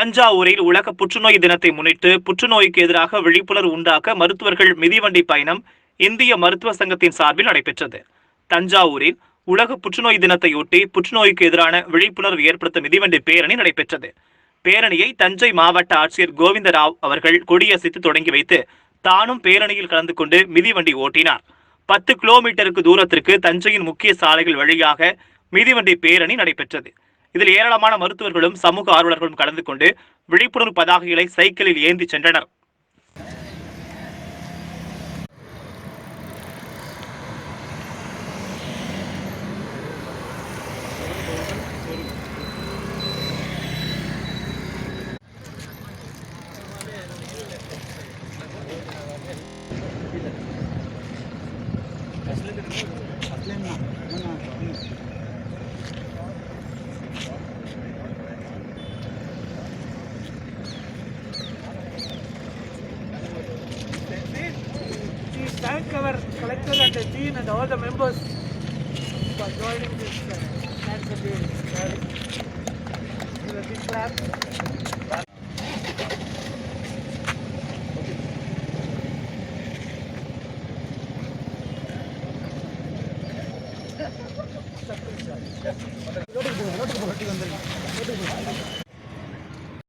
தஞ்சாவூரில் உலக புற்றுநோய் தினத்தை முன்னிட்டு புற்றுநோய்க்கு எதிராக விழிப்புணர்வு உண்டாக்க மருத்துவர்கள் மிதிவண்டி பயணம் இந்திய மருத்துவ சங்கத்தின் சார்பில் நடைபெற்றது. தஞ்சாவூரில் உலக புற்றுநோய் தினத்தையொட்டி புற்றுநோய்க்கு எதிரான விழிப்புணர்வு ஏற்படுத்த மிதிவண்டி பேரணி நடைபெற்றது. பேரணியை தஞ்சை மாவட்ட ஆட்சியர் கோவிந்தராவ் அவர்கள் கொடியசைத்து தொடங்கி வைத்து தானும் பேரணியில் கலந்து கொண்டு மிதிவண்டி ஓட்டினார். 10 கிலோமீட்டருக்கு தூரத்திற்கு தஞ்சையின் முக்கிய சாலைகள் வழியாக மிதிவண்டி பேரணி நடைபெற்றது. இதில் ஏராளமான மருத்துவர்களும் சமூக ஆர்வலர்களும் கலந்து கொண்டு விழிப்புணர்வு பதாகைகளை சைக்கிளில் ஏந்தி சென்றனர். Thank our collector and the dean and all the members for joining this cancer day rally. Give a big clap. Okay.